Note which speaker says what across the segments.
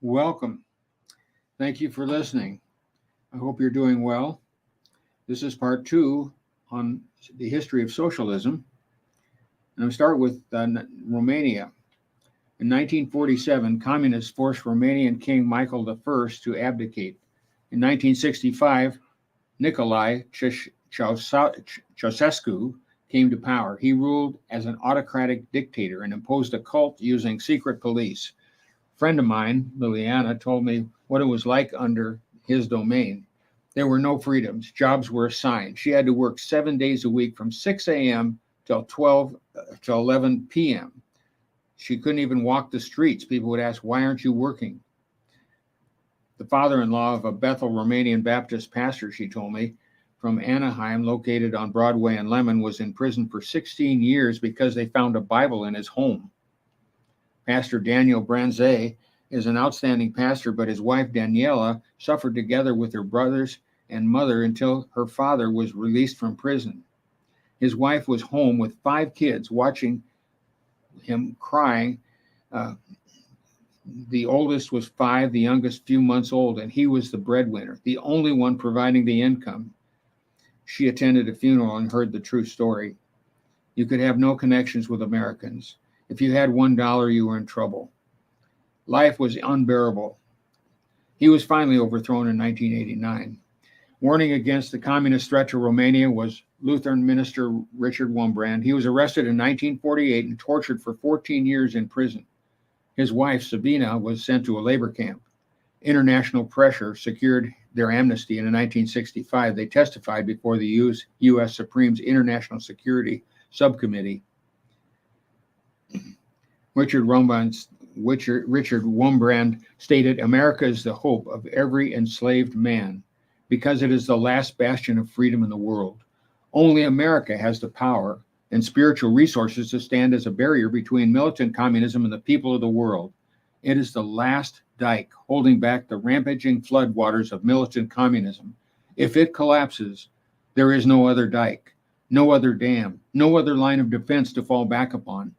Speaker 1: Welcome. Thank you for listening. I hope you're doing well. This is part two on the history of socialism. And I'll start with Romania. In 1947, communists forced Romanian King Michael I to abdicate. In 1965, Nicolae Ceausescu came to power. He ruled as an autocratic dictator and imposed a cult using secret police. A friend of mine, Liliana, told me what it was like under his domain. There were no freedoms. Jobs were assigned. She had to work 7 days a week from 6 a.m. till 12 till 11 p.m. She couldn't even walk the streets. People would ask, "Why aren't you working?" The father-in-law of a Bethel Romanian Baptist pastor, she told me, from Anaheim, located on Broadway and Lemon, was in prison for 16 years because they found a Bible in his home. Pastor Daniel Branze is an outstanding pastor, but his wife Daniela suffered together with her brothers and mother until her father was released from prison. His wife was home with 5 kids watching him crying. The oldest was 5, the youngest few months old, and he was the breadwinner, the only one providing the income. She attended a funeral and heard the true story. You could have no connections with Americans. If you had $1, you were in trouble. Life was unbearable. He was finally overthrown in 1989. Warning against the communist threat to Romania was Lutheran minister Richard Wurmbrand. He was arrested in 1948 and tortured for 14 years in prison. His wife, Sabina, was sent to a labor camp. International pressure secured their amnesty, and in 1965, they testified before the U.S. Supreme's International Security Subcommittee. Richard Wurmbrand stated, "America is the hope of every enslaved man because it is the last bastion of freedom in the world. Only America has the power and spiritual resources to stand as a barrier between militant communism and the people of the world. It is the last dike holding back the rampaging floodwaters of militant communism. If it collapses, there is no other dike, no other dam, no other line of defense to fall back upon."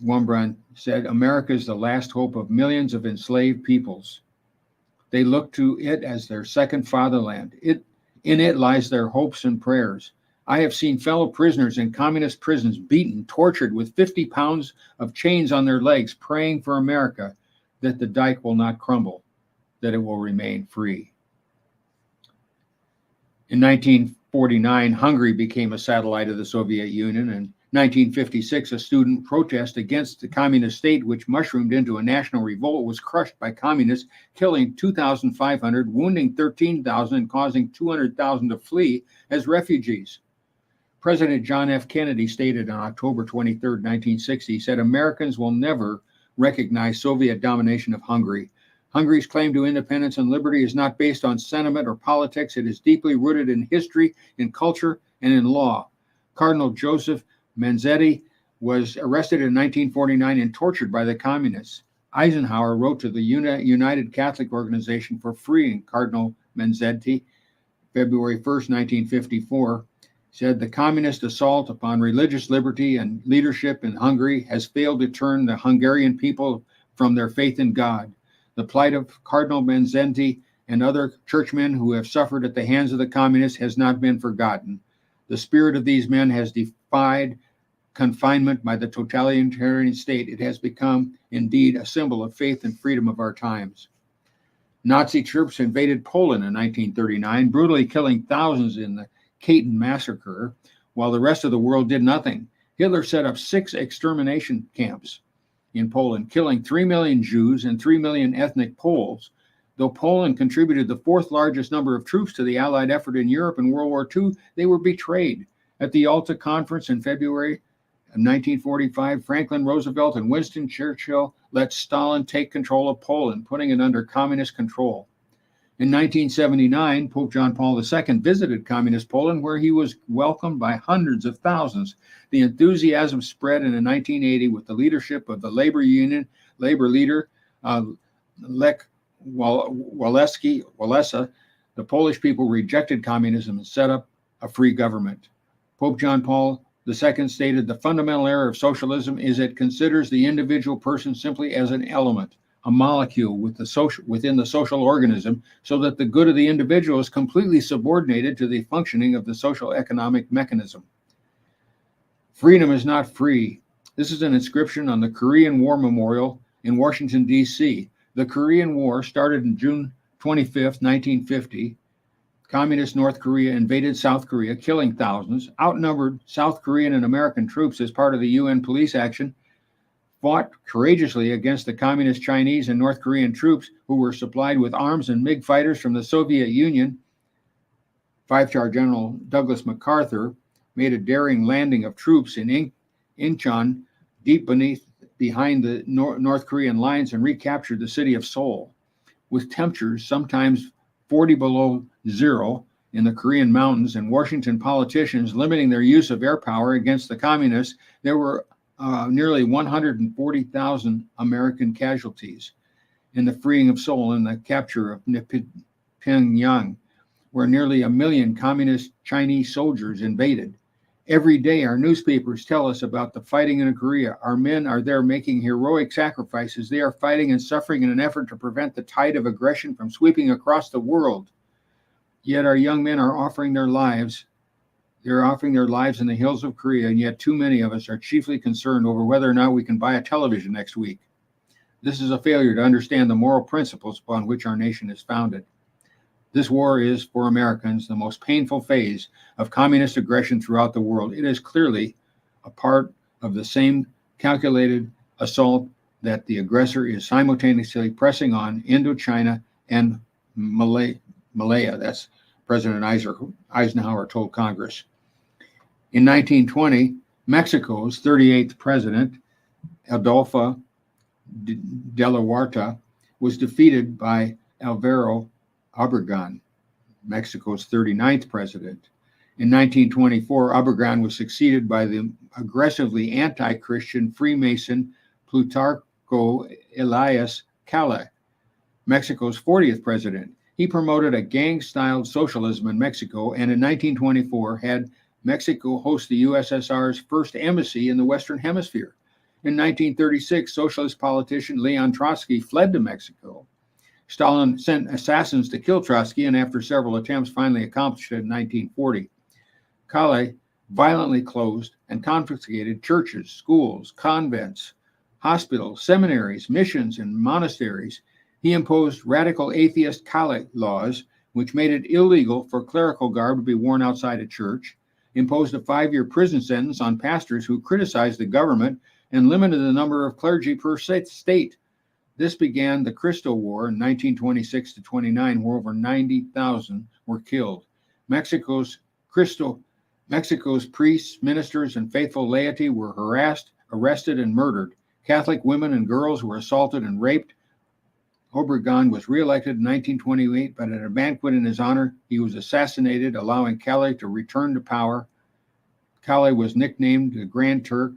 Speaker 1: Wurmbrand said, "America is the last hope of millions of enslaved peoples. They look to it as their second fatherland. In it lies their hopes and prayers. I have seen fellow prisoners in communist prisons beaten, tortured with 50 pounds of chains on their legs, praying for America, that the dike will not crumble, that it will remain free." In 1949, Hungary became a satellite of the Soviet Union. In 1956, a student protest against the communist state, which mushroomed into a national revolt, was crushed by communists, killing 2,500, wounding 13,000, and causing 200,000 to flee as refugees. President John F. Kennedy stated on October 23, 1960, he said, "Americans will never recognize Soviet domination of Hungary. Hungary's claim to independence and liberty is not based on sentiment or politics. It is deeply rooted in history, in culture, and in law." Cardinal Joseph Manzetti was arrested in 1949 and tortured by the communists. Eisenhower wrote to the United Catholic Organization for freeing Cardinal Manzetti, February 1st, 1954. Said, "The communist assault upon religious liberty and leadership in Hungary has failed to turn the Hungarian people from their faith in God. The plight of Cardinal Manzetti and other churchmen who have suffered at the hands of the communists has not been forgotten. The spirit of these men has defied confinement by the totalitarian state. It has become, indeed, a symbol of faith and freedom of our times." Nazi troops invaded Poland in 1939, brutally killing thousands in the Katyn massacre, while the rest of the world did nothing. Hitler set up 6 extermination camps in Poland, killing 3 million Jews and 3 million ethnic Poles. Though Poland contributed the 4th largest number of troops to the Allied effort in Europe in World War II, they were betrayed. At the Yalta Conference in February of 1945, Franklin Roosevelt and Winston Churchill let Stalin take control of Poland, putting it under communist control. In 1979, Pope John Paul II visited communist Poland, where he was welcomed by hundreds of thousands. The enthusiasm spread in 1980 with the leadership of the labor leader Lech Walesa. The Polish people rejected communism and set up a free government. Pope John Paul II stated, "The fundamental error of socialism is it considers the individual person simply as an element, a molecule within the social organism so that the good of the individual is completely subordinated to the functioning of the social economic mechanism. Freedom is not free. This is an inscription on the Korean War Memorial in Washington, D.C. The Korean War started on June 25th, 1950. Communist North Korea invaded South Korea, killing thousands. Outnumbered South Korean and American troops as part of the UN police action fought courageously against the communist Chinese and North Korean troops who were supplied with arms and MiG fighters from the Soviet Union. Five-star General Douglas MacArthur made a daring landing of troops in Incheon, deep behind the North Korean lines, and recaptured the city of Seoul. With temperatures sometimes 40 below zero in the Korean mountains and Washington politicians limiting their use of air power against the communists, there were nearly 140,000 American casualties. In the freeing of Seoul and the capture of Pyongyang, where nearly 1 million communist Chinese soldiers invaded. Every day, our newspapers tell us about the fighting in Korea. Our men are there making heroic sacrifices. They are fighting and suffering in an effort to prevent the tide of aggression from sweeping across the world. Yet our young men are offering their lives. They're offering their lives in the hills of Korea, and yet too many of us are chiefly concerned over whether or not we can buy a television next week. This is a failure to understand the moral principles upon which our nation is founded. This war is, for Americans, the most painful phase of communist aggression throughout the world. It is clearly a part of the same calculated assault that the aggressor is simultaneously pressing on Indochina and Malaya. That's President Eisenhower told Congress. In 1920, Mexico's 38th president, Adolfo de la Huerta, was defeated by Alvaro Obregón, Mexico's 39th president. In 1924, Obregón was succeeded by the aggressively anti-Christian Freemason Plutarco Elias Calles, Mexico's 40th president. He promoted a gang-styled socialism in Mexico, and in 1924 had Mexico host the USSR's first embassy in the Western Hemisphere. In 1936, socialist politician Leon Trotsky fled to Mexico. Stalin sent assassins to kill Trotsky, and after several attempts, finally accomplished it in 1940. Calles violently closed and confiscated churches, schools, convents, hospitals, seminaries, missions, and monasteries. He imposed radical atheist Catholic laws, which made it illegal for clerical garb to be worn outside a church, imposed a 5-year prison sentence on pastors who criticized the government, and limited the number of clergy per state. This began the Crystal War in 1926 to 29, where over 90,000 were killed. Mexico's priests, ministers, and faithful laity were harassed, arrested, and murdered. Catholic women and girls were assaulted and raped. Obregón was reelected in 1928, but at a banquet in his honor, he was assassinated, allowing Calles to return to power. Calles was nicknamed the Grand Turk.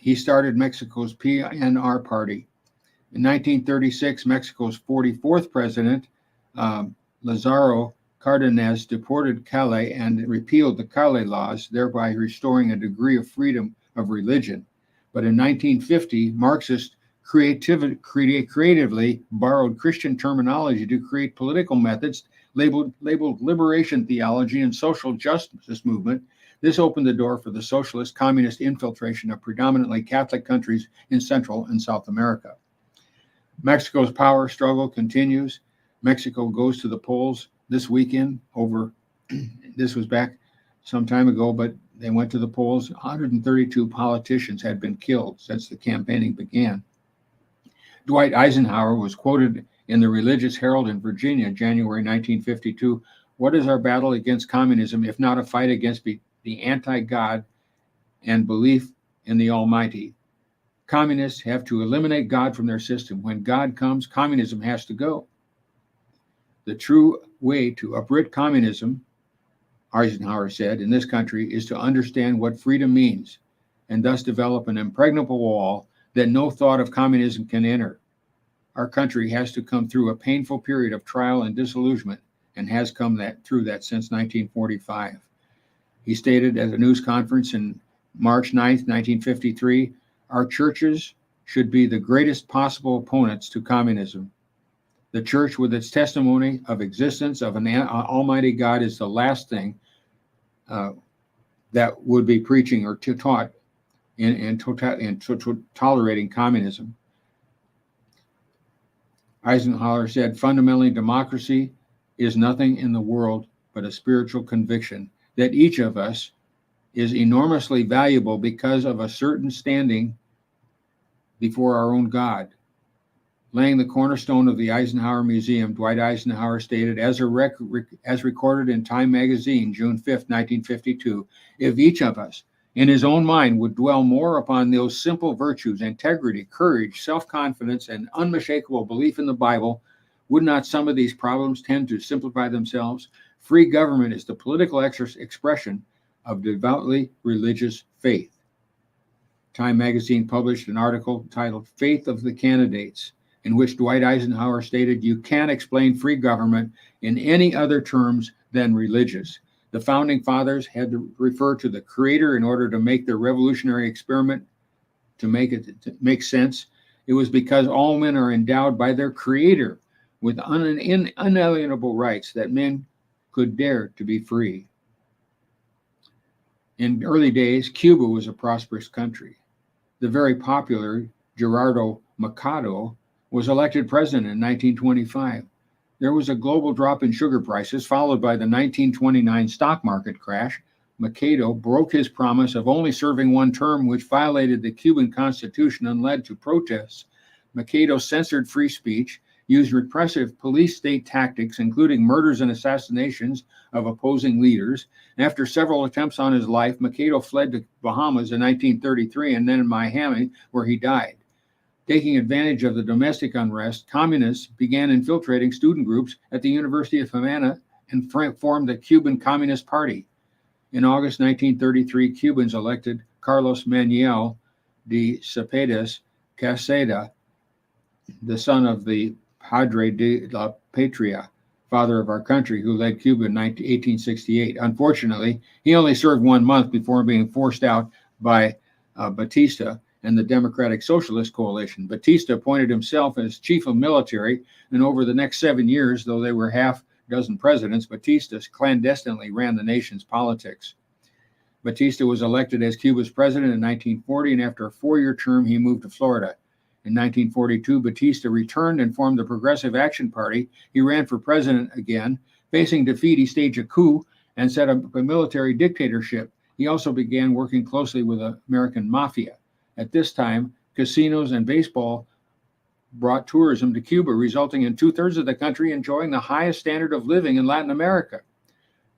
Speaker 1: He started Mexico's PNR party. In 1936, Mexico's 44th president, Lázaro Cárdenas, deported Calles and repealed the Calles laws, thereby restoring a degree of freedom of religion. But in 1950, Marxists creatively borrowed Christian terminology to create political methods labeled liberation theology and social justice movement. This opened the door for the socialist communist infiltration of predominantly Catholic countries in Central and South America. Mexico's power struggle continues. Mexico goes to the polls this weekend this was back some time ago, but they went to the polls. 132 politicians had been killed since the campaigning began. Dwight Eisenhower was quoted in the Religious Herald in Virginia, January 1952. What is our battle against communism if not a fight against the anti-God and belief in the Almighty? Communists have to eliminate God from their system. When God comes, communism has to go. The true way to uproot communism, Eisenhower said, in this country is to understand what freedom means and thus develop an impregnable wall that no thought of communism can enter. Our country has to come through a painful period of trial and disillusionment and has come through that since 1945. He stated at a news conference in March 9th, 1953, our churches, should be the greatest possible opponents to communism. The church, with its testimony of existence of an almighty God, is the last thing that would be preaching or taught in tolerating communism. Eisenhower said, fundamentally, democracy is nothing in the world but a spiritual conviction that each of us is enormously valuable because of a certain standing before our own God. Laying the cornerstone of the Eisenhower Museum, Dwight Eisenhower stated, as recorded in Time magazine, June 5, 1952, if each of us in his own mind would dwell more upon those simple virtues, integrity, courage, self-confidence, and unmistakable belief in the Bible, would not some of these problems tend to simplify themselves? Free government is the political expression of devoutly religious faith. Time magazine published an article titled Faith of the Candidates, in which Dwight Eisenhower stated, you can't explain free government in any other terms than religious. The founding fathers had to refer to the Creator in order to make their revolutionary experiment to make sense. It was because all men are endowed by their Creator with unalienable rights that men could dare to be free. In early days, Cuba was a prosperous country. The very popular Gerardo Machado was elected president in 1925. There was a global drop in sugar prices, followed by the 1929 stock market crash. Machado broke his promise of only serving one term, which violated the Cuban Constitution and led to protests. Machado censored free speech, used repressive police state tactics, including murders and assassinations of opposing leaders. After several attempts on his life, Machado fled to Bahamas in 1933 and then in Miami, where he died. Taking advantage of the domestic unrest, communists began infiltrating student groups at the University of Havana and formed the Cuban Communist Party. In August 1933, Cubans elected Carlos Manuel de Cepeda Quesada, the son of the Padre de la Patria, father of our country, who led Cuba in 1868. Unfortunately, he only served 1 month before being forced out by Batista and the Democratic Socialist Coalition. Batista appointed himself as chief of military, and over the next 7 years, though there were half dozen presidents, Batista clandestinely ran the nation's politics. Batista was elected as Cuba's president in 1940, and after a 4-year term, he moved to Florida. In 1942, Batista returned and formed the Progressive Action Party. He ran for president again. Facing defeat, he staged a coup and set up a military dictatorship. He also began working closely with the American mafia. At this time, casinos and baseball brought tourism to Cuba, resulting in 2/3 of the country enjoying the highest standard of living in Latin America.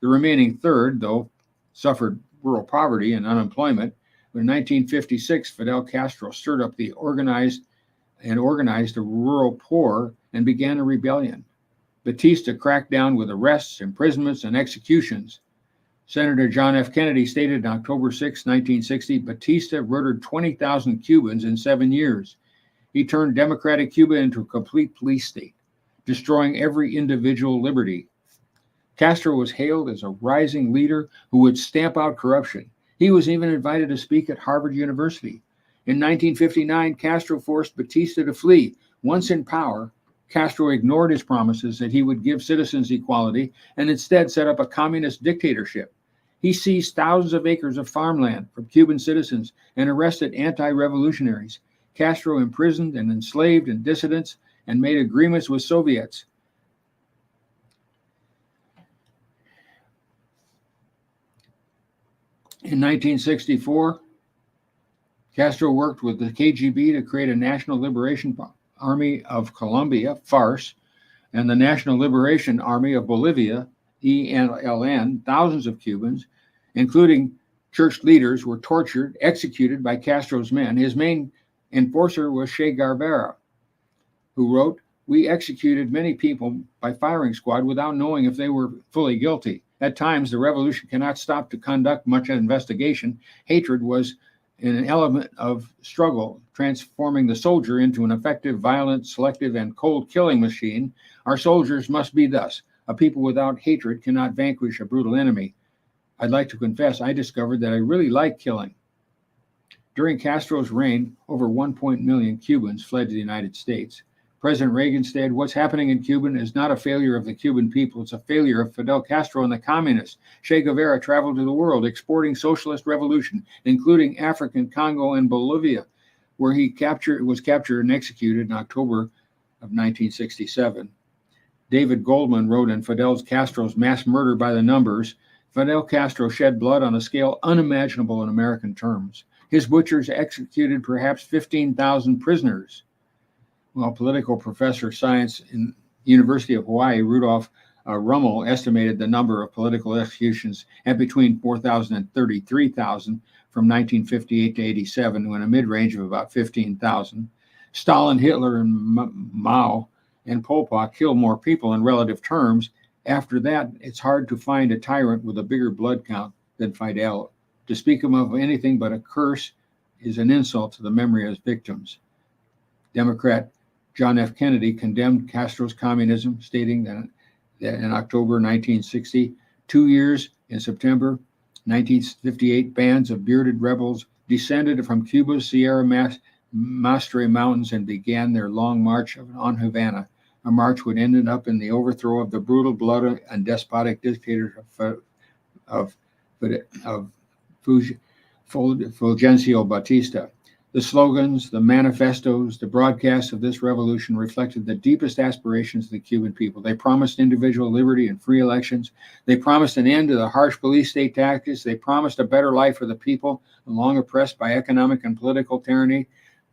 Speaker 1: The remaining third, though, suffered rural poverty and unemployment. In 1956, Fidel Castro stirred up the organized the rural poor and began a rebellion. Batista cracked down with arrests, imprisonments, and executions. Senator John F. Kennedy stated on October 6, 1960, Batista murdered 20,000 Cubans in 7 years. He turned democratic Cuba into a complete police state, destroying every individual liberty. Castro was hailed as a rising leader who would stamp out corruption. He was even invited to speak at Harvard University. In 1959, Castro forced Batista to flee. Once in power, Castro ignored his promises that he would give citizens equality and instead set up a communist dictatorship. He seized thousands of acres of farmland from Cuban citizens and arrested anti-revolutionaries. Castro imprisoned and enslaved dissidents and made agreements with Soviets. In 1964, Castro worked with the KGB to create a National Liberation Army of Colombia, FARC, and the National Liberation Army of Bolivia, ENLN. Thousands of Cubans, including church leaders, were tortured, executed by Castro's men. His main enforcer was Che Guevara, who wrote, "We executed many people by firing squad without knowing if they were fully guilty. At times, the revolution cannot stop to conduct much investigation. Hatred was an element of struggle, transforming the soldier into an effective, violent, selective, and cold killing machine. Our soldiers must be thus. A people without hatred cannot vanquish a brutal enemy. I'd like to confess, I discovered that I really like killing." During Castro's reign, over 1 million Cubans fled to the United States. President Reagan said, "What's happening in Cuba is not a failure of the Cuban people, it's a failure of Fidel Castro and the communists." Che Guevara traveled to the world exporting socialist revolution, including African Congo and Bolivia, where he was captured and executed in October of 1967. David Goldman wrote in Fidel Castro's Mass Murder by the Numbers, Fidel Castro shed blood on a scale unimaginable in American terms. His butchers executed perhaps 15,000 prisoners. Well, political professor of science in University of Hawaii, Rudolph Rummel, estimated the number of political executions at between 4,000 and 33,000 from 1958 to 87, when a mid-range of about 15,000. Stalin, Hitler, and Mao and Pol Pot killed more people in relative terms. After that, it's hard to find a tyrant with a bigger blood count than Fidel. To speak of anything but a curse is an insult to the memory of his victims. Democrat John F. Kennedy condemned Castro's communism, stating that in October 1960, 2 years in September 1958, bands of bearded rebels descended from Cuba's Sierra Madre Mountains and began their long march on Havana, a march which ended up in the overthrow of the brutal, bloody, and despotic dictator of Fulgencio Batista. The slogans, the manifestos, the broadcasts of this revolution reflected the deepest aspirations of the Cuban people. They promised individual liberty and free elections. They promised an end to the harsh police state tactics. They promised a better life for the people, long oppressed by economic and political tyranny.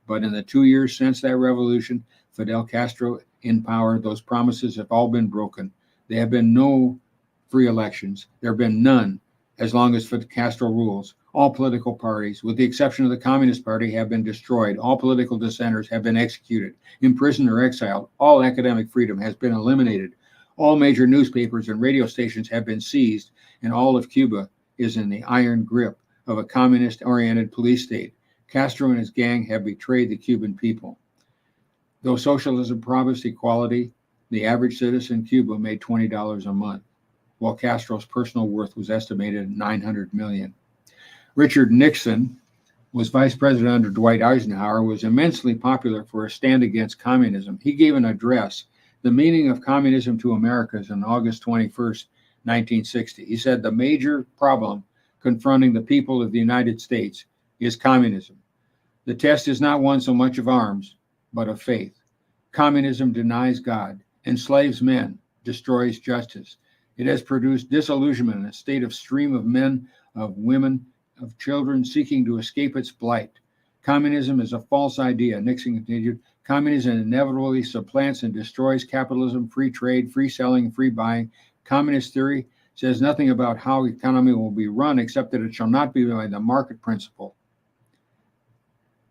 Speaker 1: But in the 2 years since that revolution, Fidel Castro in power, those promises have all been broken. There have been no free elections. There have been none as long as Fidel Castro rules. All political parties, with the exception of the Communist Party, have been destroyed. All political dissenters have been executed, imprisoned, or exiled. All academic freedom has been eliminated. All major newspapers and radio stations have been seized, and all of Cuba is in the iron grip of a communist-oriented police state. Castro and his gang have betrayed the Cuban people. Though socialism promised equality, the average citizen in Cuba made $20 a month, while Castro's personal worth was estimated at $900 million. Richard Nixon was vice president under Dwight Eisenhower, was immensely popular for a stand against communism. He gave an address, The Meaning of Communism to Americans, on August 21st, 1960. He said, "The major problem confronting the people of the United States is communism. The test is not one so much of arms, but of faith. Communism denies God, enslaves men, destroys justice. It has produced disillusionment and a state of stream of men, of women, of children seeking to escape its blight. Communism is a false idea," Nixon continued. "Communism inevitably supplants and destroys capitalism, free trade, free selling, free buying. Communist theory says nothing about how the economy will be run except that it shall not be by the market principle.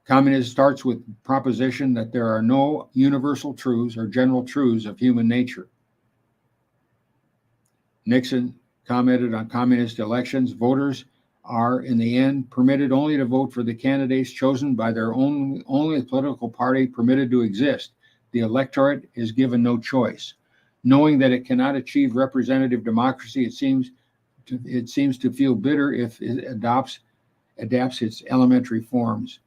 Speaker 1: Communism starts with the proposition that there are no universal truths or general truths of human nature." Nixon commented on communist elections. "Voters are, in the end, permitted only to vote for the candidates chosen by their only political party permitted to exist. The electorate is given no choice. Knowing that it cannot achieve representative democracy, it seems to feel bitter if it adapts its elementary forms."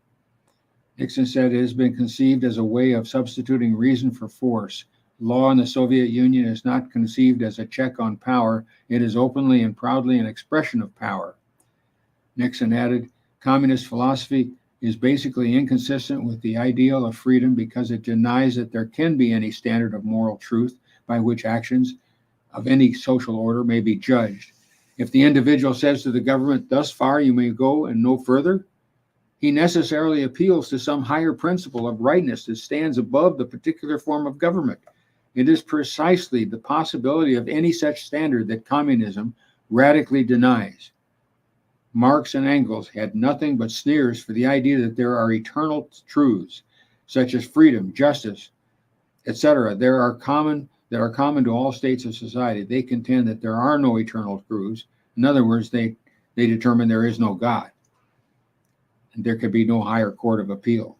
Speaker 1: Nixon said it has been conceived as a way of substituting reason for force. Law in the Soviet Union is not conceived as a check on power. It is openly and proudly an expression of power. Nixon added, "Communist philosophy is basically inconsistent with the ideal of freedom because it denies that there can be any standard of moral truth by which actions of any social order may be judged. If the individual says to the government, 'Thus far you may go and no further,' he necessarily appeals to some higher principle of rightness that stands above the particular form of government. It is precisely the possibility of any such standard that communism radically denies. Marx and Engels had nothing but sneers for the idea that there are eternal truths, such as freedom, justice, etc., that are common to all states of society. They contend that there are no eternal truths. In other words, they determine there is no God, and there could be no higher court of appeal.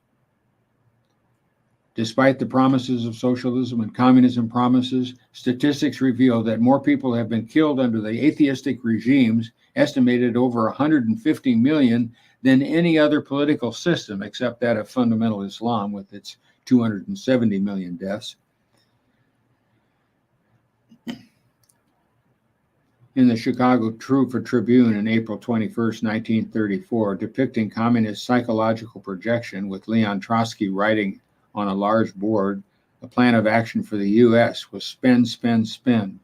Speaker 1: Despite the promises of socialism and communism promises, statistics reveal that more people have been killed under the atheistic regimes estimated over 150 million than any other political system except that of fundamental Islam with its 270 million deaths. In the Chicago Tribune in April 21st, 1934, depicting communist psychological projection with Leon Trotsky writing on a large board, the plan of action for the U.S. was spend, spend, spend.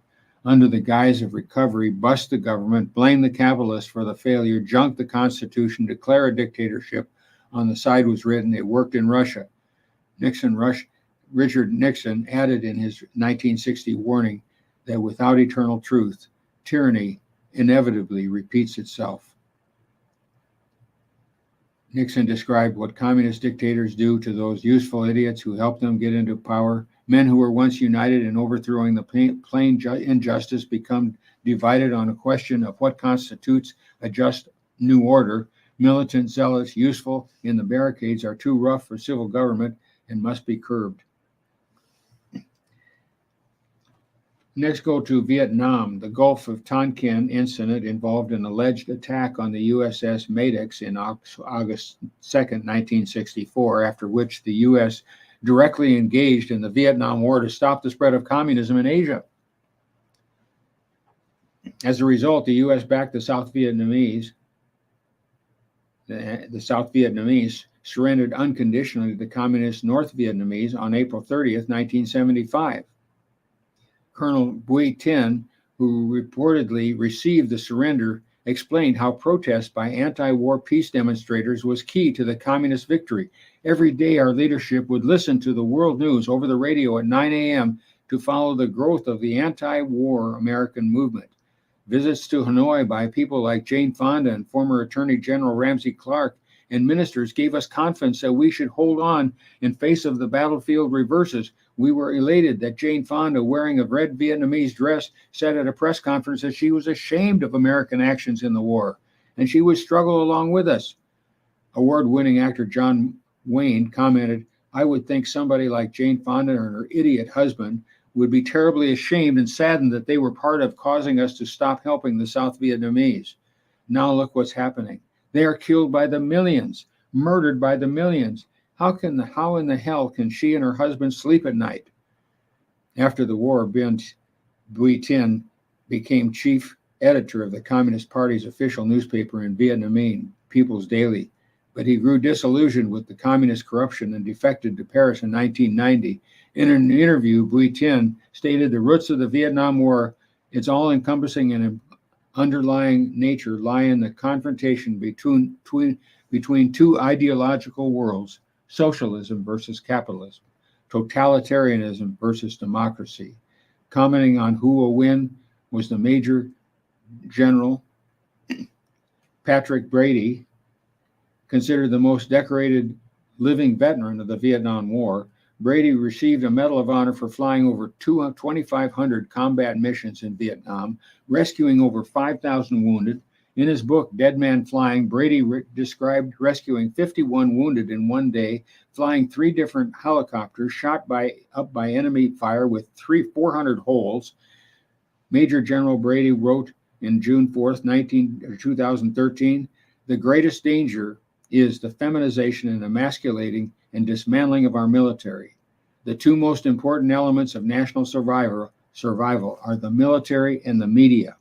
Speaker 1: Under the guise of recovery, bust the government, blame the capitalists for the failure, junk the Constitution, declare a dictatorship. On the side was written, it worked in Russia. Richard Nixon added in his 1960 warning that without eternal truth, tyranny inevitably repeats itself. Nixon described what communist dictators do to those useful idiots who helped them get into power. Men who were once united in overthrowing the plain injustice become divided on a question of what constitutes a just new order. Militant, zealous, useful in the barricades are too rough for civil government and must be curbed. Next, go to Vietnam. The Gulf of Tonkin incident involved an alleged attack on the USS Maddox in August 2nd, 1964, after which the U.S. directly engaged in the Vietnam War to stop the spread of communism in Asia. As a result, the U.S. backed the South Vietnamese. The South Vietnamese surrendered unconditionally to the communist North Vietnamese on April 30th, 1975. Colonel Bui Tin, who reportedly received the surrender, explained how protest by anti-war peace demonstrators was key to the communist victory. Every day, our leadership would listen to the world news over the radio at 9 a.m. to follow the growth of the anti-war American movement. Visits to Hanoi by people like Jane Fonda and former Attorney General Ramsey Clark and ministers gave us confidence that we should hold on in face of the battlefield reverses. We were elated that Jane Fonda, wearing a red Vietnamese dress, said at a press conference that she was ashamed of American actions in the war, and she would struggle along with us. Award-winning actor John Wayne commented, "I would think somebody like Jane Fonda and her idiot husband would be terribly ashamed and saddened that they were part of causing us to stop helping the South Vietnamese. Now look what's happening. They are killed by the millions, murdered by the millions. How in the hell can she and her husband sleep at night?" After the war, Bui Tin became chief editor of the Communist Party's official newspaper in Vietnamese, People's Daily, but he grew disillusioned with the communist corruption and defected to Paris in 1990. In an interview, Bui Tin stated the roots of the Vietnam War, its all-encompassing and underlying nature, lie in the confrontation between two ideological worlds, socialism versus capitalism, totalitarianism versus democracy. Commenting on who will win was the Major General Patrick Brady, considered the most decorated living veteran of the Vietnam War. Brady received a Medal of Honor for flying over 2,500 combat missions in Vietnam, rescuing over 5,000 wounded. In his book, Dead Man Flying, Brady described rescuing 51 wounded in one day, flying 3 different helicopters shot up by enemy fire with 400 holes. Major General Brady wrote in June 4th, 2013, "The greatest danger is the feminization and emasculating and dismantling of our military. The two most important elements of national survival are the military and the media.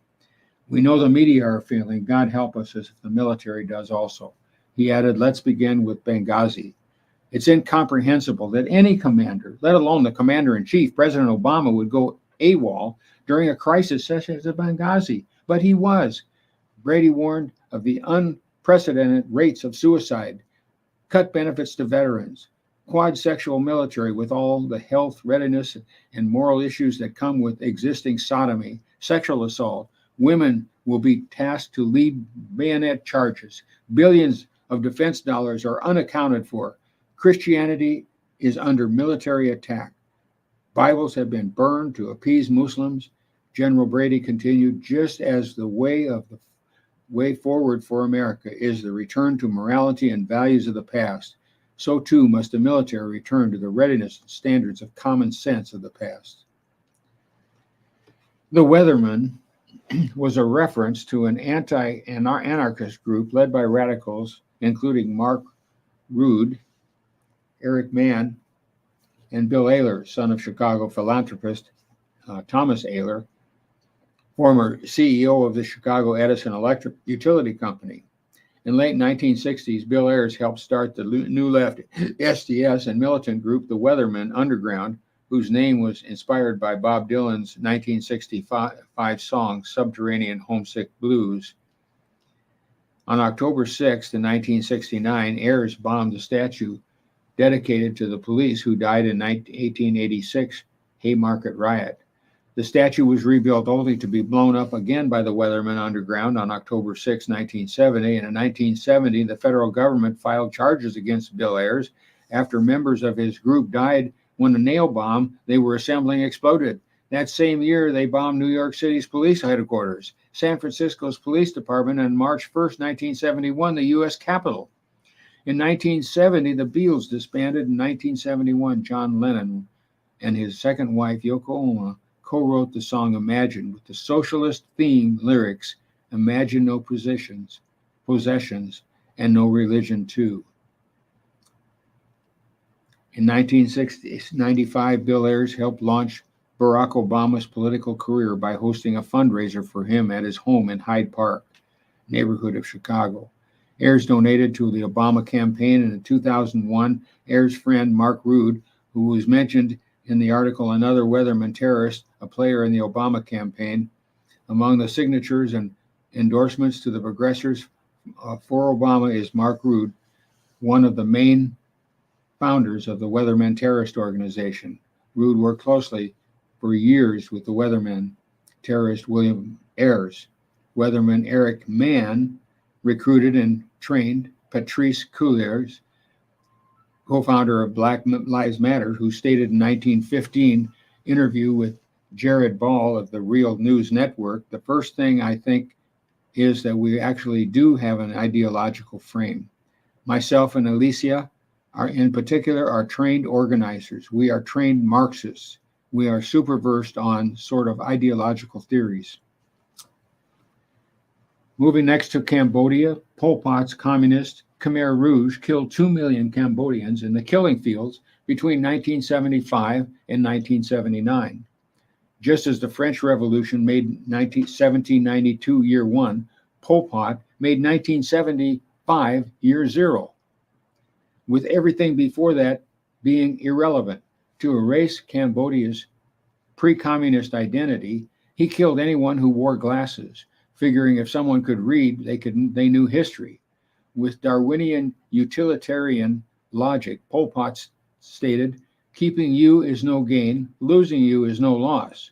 Speaker 1: We know the media are failing. God help us if the military does also." He added, "Let's begin with Benghazi. It's incomprehensible that any commander, let alone the commander-in-chief, President Obama, would go AWOL during a crisis such as Benghazi, but he was." Brady warned of the unprecedented rates of suicide, cut benefits to veterans, quad sexual military with all the health, readiness, and moral issues that come with existing sodomy, sexual assault. Women will be tasked to lead bayonet charges. Billions of defense dollars are unaccounted for. Christianity is under military attack. Bibles have been burned to appease Muslims. General Brady continued, "Just as the way forward for America is the return to morality and values of the past, so too must the military return to the readiness and standards of common sense of the past." The Weatherman was a reference to an anti-anarchist group led by radicals, including Mark Rood, Eric Mann, and Bill Ayler, son of Chicago philanthropist Thomas Ayler, former CEO of the Chicago Edison Electric Utility Company. In late 1960s, Bill Ayers helped start the New Left SDS and militant group, the Weathermen Underground, whose name was inspired by Bob Dylan's 1965 song, Subterranean Homesick Blues. On October 6, 1969, Ayers bombed a statue dedicated to the police who died in 1886 Haymarket riot. The statue was rebuilt only to be blown up again by the Weathermen Underground on October 6, 1970, and in 1970, the federal government filed charges against Bill Ayers after members of his group died when a nail bomb they were assembling exploded. That same year, they bombed New York City's police headquarters, San Francisco's police department, and March 1, 1971, the U.S. Capitol. In 1970, the Beatles disbanded. In 1971, John Lennon and his second wife, Yoko Ono, co-wrote the song Imagine with the socialist theme lyrics, Imagine no possessions, and no religion too. In 1995, Bill Ayers helped launch Barack Obama's political career by hosting a fundraiser for him at his home in Hyde Park, neighborhood of Chicago. Ayers donated to the Obama campaign, and in 2001, Ayers' friend Mark Rood, who was mentioned in the article Another Weatherman Terrorist, a player in the Obama campaign, among the signatures and endorsements to the progressives for Obama is Mark Rood, one of the main founders of the Weathermen Terrorist Organization. Rood worked closely for years with the Weathermen terrorist William Ayers. Weatherman Eric Mann recruited and trained Patrice Cullors, co-founder of Black Lives Matter, who stated in 1915 interview with Jared Ball of the Real News Network, the first thing I think is that we actually do have an ideological frame. Myself and Alicia in particular are trained organizers. We are trained Marxists. We are super versed on sort of ideological theories. Moving next to Cambodia, Pol Pot's communist Khmer Rouge killed 2 million Cambodians in the killing fields between 1975 and 1979. Just as the French Revolution made 1792 year one, Pol Pot made 1975 year zero, with everything before that being irrelevant. To erase Cambodia's pre-communist identity, he killed anyone who wore glasses, figuring if someone could read, they knew history. With Darwinian utilitarian logic, Pol Pot stated, keeping you is no gain, losing you is no loss.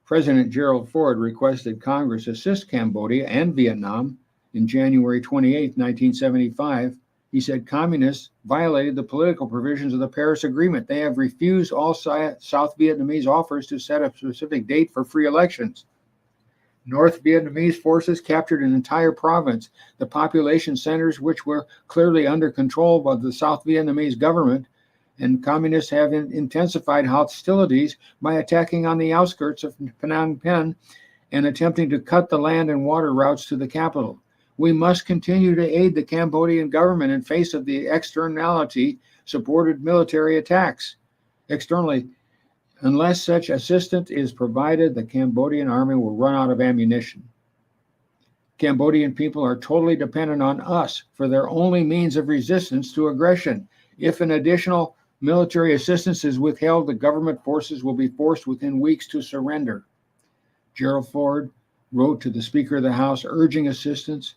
Speaker 1: President Gerald Ford requested Congress assist Cambodia and Vietnam. In January 28, 1975, he said communists violated the political provisions of the Paris Agreement. They have refused all South Vietnamese offers to set a specific date for free elections. North Vietnamese forces captured an entire province, the population centers which were clearly under control by the South Vietnamese government, and communists have intensified hostilities by attacking on the outskirts of Phnom Penh and attempting to cut the land and water routes to the capital. We must continue to aid the Cambodian government in face of the externality-supported military attacks. Externally, unless such assistance is provided, the Cambodian army will run out of ammunition. Cambodian people are totally dependent on us for their only means of resistance to aggression. If an additional military assistance is withheld, the government forces will be forced within weeks to surrender. Gerald Ford wrote to the Speaker of the House urging assistance.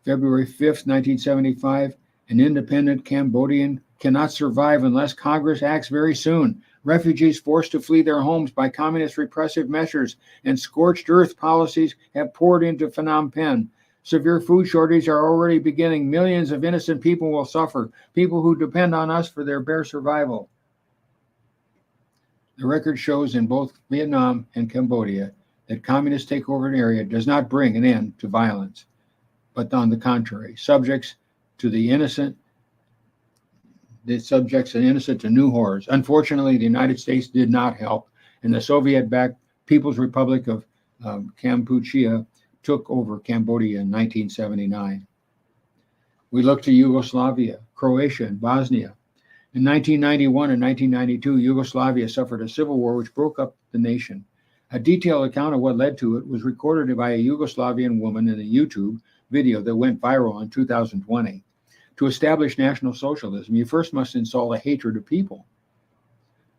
Speaker 1: February 5th, 1975, an independent Cambodian cannot survive unless Congress acts very soon. Refugees forced to flee their homes by communist repressive measures and scorched earth policies have poured into Phnom Penh. Severe food shortages are already beginning. Millions of innocent people will suffer, people who depend on us for their bare survival. The record shows in both Vietnam and Cambodia that communist takeover of an area does not bring an end to violence, but on the contrary, subjects an innocent to new horrors. Unfortunately, the United States did not help, and the Soviet-backed People's Republic of Kampuchea took over Cambodia in 1979. We look to Yugoslavia, Croatia, and Bosnia. In 1991 and 1992, Yugoslavia suffered a civil war which broke up the nation. A detailed account of what led to it was recorded by a Yugoslavian woman in a YouTube video that went viral in 2020. To establish National Socialism, you first must install a hatred of people.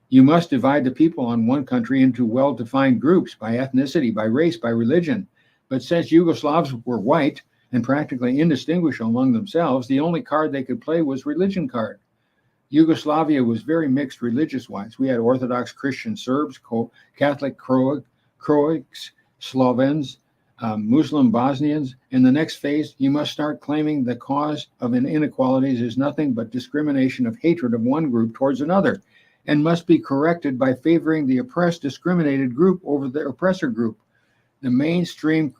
Speaker 1: You must divide the people on one country into well-defined groups by ethnicity, by race, by religion. But since Yugoslavs were white and practically indistinguishable among themselves, the only card they could play was religion card. Yugoslavia was very mixed religious-wise. We had Orthodox Christian Serbs, Catholic Croats, Slovens, Muslim Bosnians. In the next phase, you must start claiming the cause of inequalities is nothing but discrimination of hatred of one group towards another, and must be corrected by favoring the oppressed, discriminated group over the oppressor group. The mainstream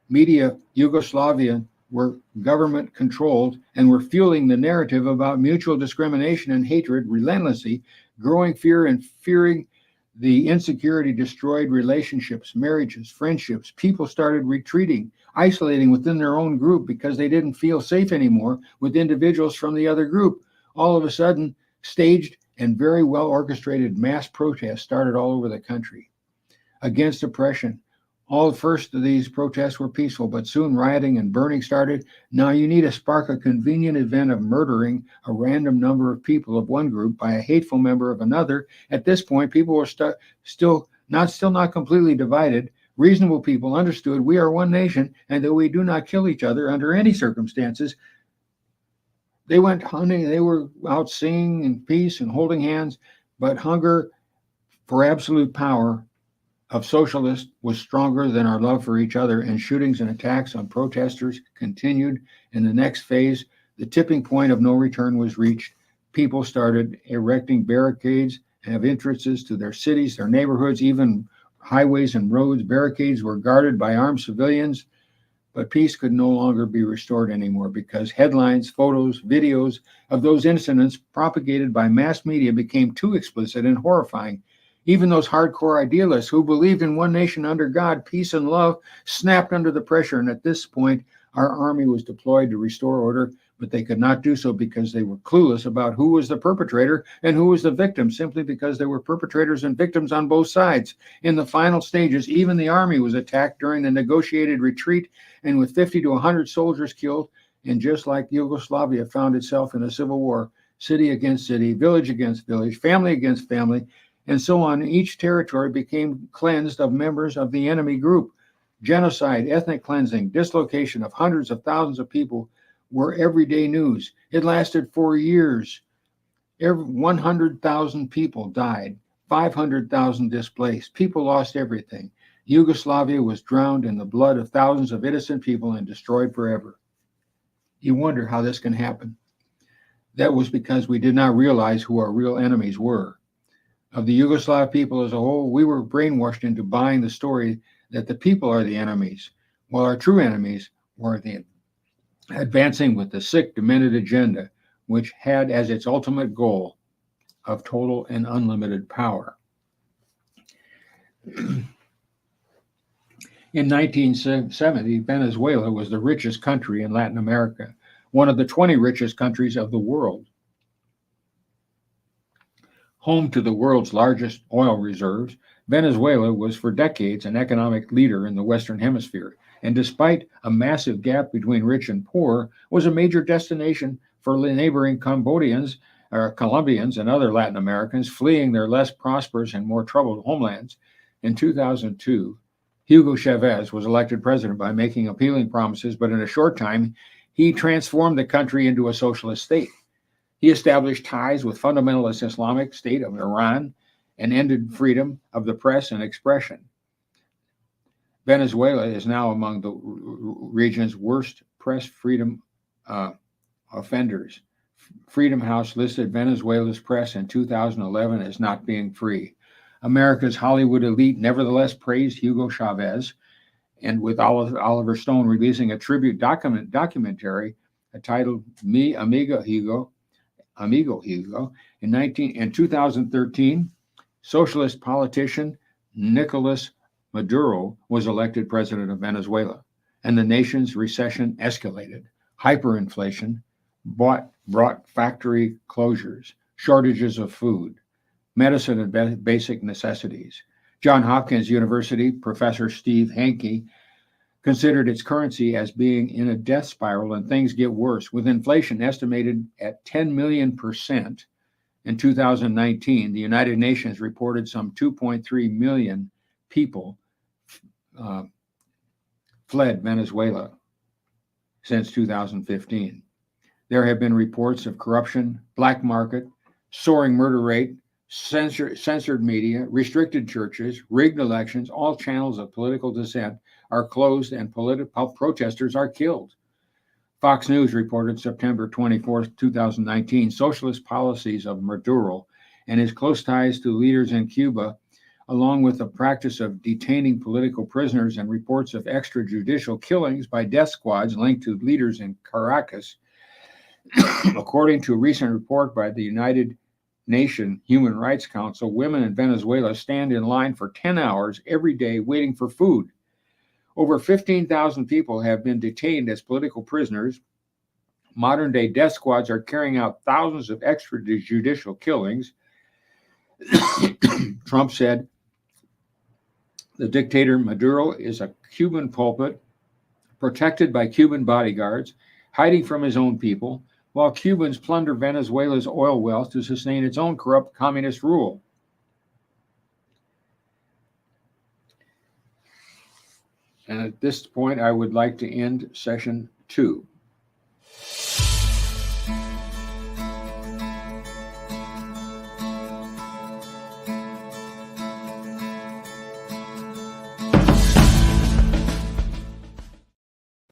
Speaker 1: media Yugoslavia were government controlled and were fueling the narrative about mutual discrimination and hatred relentlessly, growing fear and fearing the insecurity destroyed relationships, marriages, friendships. People started retreating, isolating within their own group because they didn't feel safe anymore with individuals from the other group. All of a sudden, staged and very well orchestrated mass protests started all over the country against oppression. All first of these protests were peaceful, but soon rioting and burning started. Now you need to spark a convenient event of murdering a random number of people of one group by a hateful member of another. At this point, people were still not completely divided. Reasonable people understood we are one nation and that we do not kill each other under any circumstances. They went hunting, they were out singing in peace and holding hands, but hunger for absolute power of socialists was stronger than our love for each other, and shootings and attacks on protesters continued. In the next phase, the tipping point of no return was reached. People started erecting barricades and have entrances to their cities, their neighborhoods, even highways and roads. Barricades were guarded by armed civilians, but peace could no longer be restored anymore because headlines, photos, videos of those incidents propagated by mass media became too explicit and horrifying. Even those hardcore idealists who believed in one nation under God, peace and love, snapped under the pressure. And at this point, our army was deployed to restore order, but they could not do so because they were clueless about who was the perpetrator and who was the victim, simply because there were perpetrators and victims on both sides. In the final stages, even the army was attacked during the negotiated retreat, and with 50 to 100 soldiers killed. And just like Yugoslavia found itself in a civil war, city against city, village against village, family against family, and so on, each territory became cleansed of members of the enemy group. Genocide, ethnic cleansing, dislocation of hundreds of thousands of people were everyday news. It lasted for years. 100,000 people died, 500,000 displaced. People lost everything. Yugoslavia was drowned in the blood of thousands of innocent people and destroyed forever. You wonder how this can happen. That was because we did not realize who our real enemies were. Of the Yugoslav people as a whole, we were brainwashed into buying the story that the people are the enemies, while our true enemies were the advancing with the sick, demented agenda, which had as its ultimate goal of total and unlimited power. In 1970, Venezuela was the richest country in Latin America, one of the 20 richest countries of the world. Home to the world's largest oil reserves, Venezuela was for decades an economic leader in the Western Hemisphere, and despite a massive gap between rich and poor, was a major destination for neighboring Colombians and other Latin Americans fleeing their less prosperous and more troubled homelands. In 2002, Hugo Chavez was elected president by making appealing promises, but in a short time, he transformed the country into a socialist state. He established ties with fundamentalist Islamic State of Iran and ended freedom of the press and expression. Venezuela is now among the region's worst press freedom offenders. Freedom House listed Venezuela's press in 2011 as not being free. America's Hollywood elite nevertheless praised Hugo Chavez, and with Oliver Stone releasing a tribute documentary titled Mi Amigo Hugo, in 2013, socialist politician Nicolas Maduro was elected president of Venezuela, and the nation's recession escalated. Hyperinflation brought factory closures, shortages of food, medicine and basic necessities. Johns Hopkins University professor Steve Hanke considered its currency as being in a death spiral and things get worse, with inflation estimated at 10 million% in 2019. The United Nations reported some 2.3 million people uh, fled Venezuela since 2015. There have been reports of corruption, black market, soaring murder rate, censored media, restricted churches, rigged elections. All channels of political dissent are closed and political protesters are killed. Fox News reported September 24th, 2019, socialist policies of Maduro and his close ties to leaders in Cuba, along with the practice of detaining political prisoners and reports of extrajudicial killings by death squads linked to leaders in Caracas. According to a recent report by the United Nations Human Rights Council, women in Venezuela stand in line for 10 hours every day waiting for food. Over 15,000 people have been detained as political prisoners. Modern-day death squads are carrying out thousands of extrajudicial killings. Trump said the dictator Maduro is a Cuban pulpit, protected by Cuban bodyguards, hiding from his own people, while Cubans plunder Venezuela's oil wealth to sustain its own corrupt communist rule. And at this point, I would like to end session 2.